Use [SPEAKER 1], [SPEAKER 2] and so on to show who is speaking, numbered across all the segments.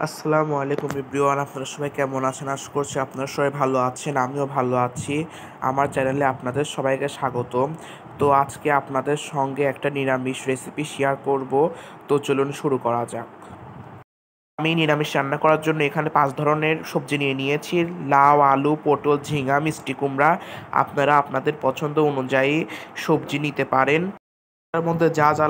[SPEAKER 1] আসসালামু আলাইকুম এভরিওয়ান, আপনারা সবাই কেমন আছেন? আশা করছি আপনারা সবাই ভালো আছেন, আমিও ভালো আছি। আমার চ্যানেলে আপনাদের সবাইকে স্বাগতম। তো আজকে আপনাদের সঙ্গে একটা নিরামিষ রেসিপি শেয়ার করব। তো চলুন শুরু করা যাক। আমি নিরামিষ রান্না করার জন্য এখানে 5 ধরনের সবজি নিয়ে নিয়েছি: লাউ, আলু, পটল, ঝিঙা, মিষ্টি কুমড়া। আপনারা আপনাদের পছন্দ অনুযায়ী সবজি নিতে পারেন। তার মধ্যে যা যা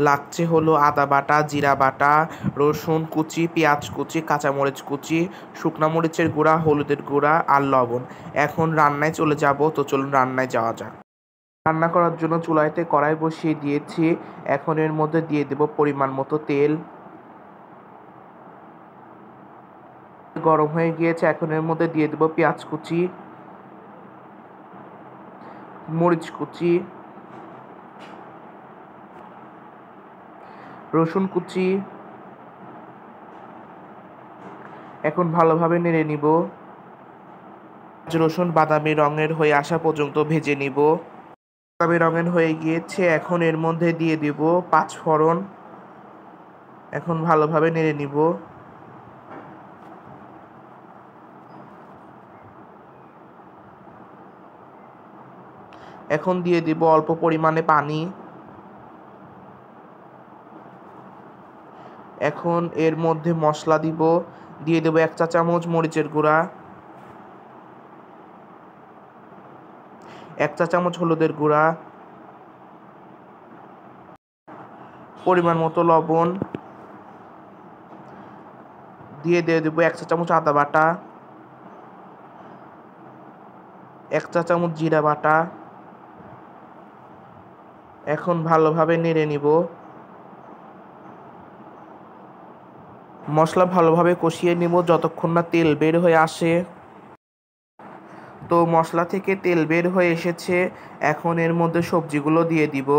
[SPEAKER 1] লাগছে হলো আদা বাটা, জিরা বাটা, রসুন কুচি, পেঁয়াজ কুচি, কাঁচামরিচ কুচি, শুকনা মরিচের গুঁড়া, হলুদের গুঁড়া আর লবণ। এখন রান্নায় চলে যাব। তো চলুন রান্নায় যাওয়া যাক। রান্না করার জন্য চুলাইতে কড়াই বসিয়ে দিয়েছি। এখন এর মধ্যে দিয়ে দেব পরিমাণ মতো তেল। গরম হয়ে গিয়েছে, এখন এর মধ্যে দিয়ে দেব পেঁয়াজ কুচি, মরিচ কুচি, রসুন কুচি। এখন ভালোভাবে নেড়ে নিব। রসুন বাদামি রঙের হয়ে আসা পর্যন্ত ভেজে নিব। বাদামি রঙের হয়ে গিয়েছে, এখন এর মধ্যে দিয়ে দিব 5 ফোড়ন। এখন ভালোভাবে নেড়ে নিব। এখন দিয়ে দিব অল্প পরিমাণে পানি। এখন এর মধ্যে মশলা দিয়ে দেব 1 চা চামচ মরিচের গুঁড়া, 1 চা চামচ হলুদের গুঁড়া, পরিমাণ মতো লবণ, দিয়ে দেব 1 চা চামচ আদা বাটা, 1 চা চামচ জিরা বাটা। এখন ভালোভাবে নেড়ে নিব। মশলা ভালোভাবে কষিয়ে নিব যতক্ষণ না তেল বের হয়ে আসে। তো মশলা থেকে তেল বের হয়ে এসেছে, এখন এর মধ্যে সবজিগুলো দিয়ে দিব।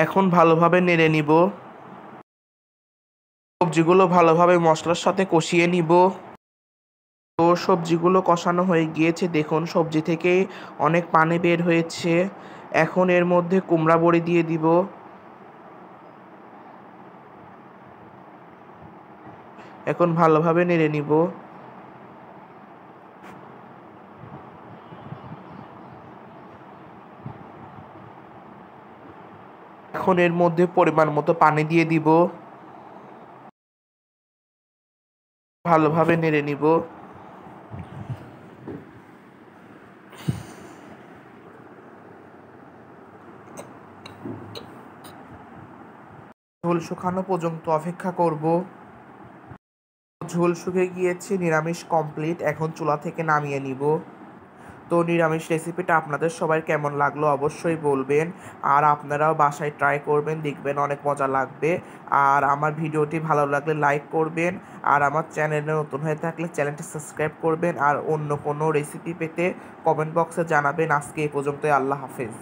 [SPEAKER 1] এখন ভালোভাবে নেড়ে নিব। সবজিগুলো ভালোভাবে মশলার সাথে কষিয়ে নিব। তো সবজিগুলো কষানো হয়ে গিয়েছে, দেখুন সবজি থেকে অনেক পানি বের হয়েছে। এখন এর মধ্যে কুমড়া বড়ি দিয়ে দিব। এখন ভালোভাবে নেড়ে নিব। এখন এর মধ্যে পরিমাণ মতো পানি দিয়ে দিব। ভালোভাবে নেড়ে নিব। ঝোল শুকানো পর্যন্ত অপেক্ষা করব। ঝোল শুকিয়ে গিয়েছে, নিরামিষ কমপ্লিট। এখন চুলা থেকে নামিয়ে নিব। তো নিরামিষ রেসিপিটা আপনাদের সবার কেমন লাগলো অবশ্যই বলবেন। আর আপনারাও বাসায় ট্রাই করবেন, দেখবেন অনেক মজা লাগবে। আর আমার ভিডিওটি ভালো লাগলে লাইক করবেন। আর আমার চ্যানেলে নতুন হয়ে থাকলে চ্যানেলটি সাবস্ক্রাইব করবেন। আর অন্য কোনো রেসিপি পেতে কমেন্ট বক্সে জানাবেন। আজকে এই পর্যন্তই। আল্লাহ হাফেজ।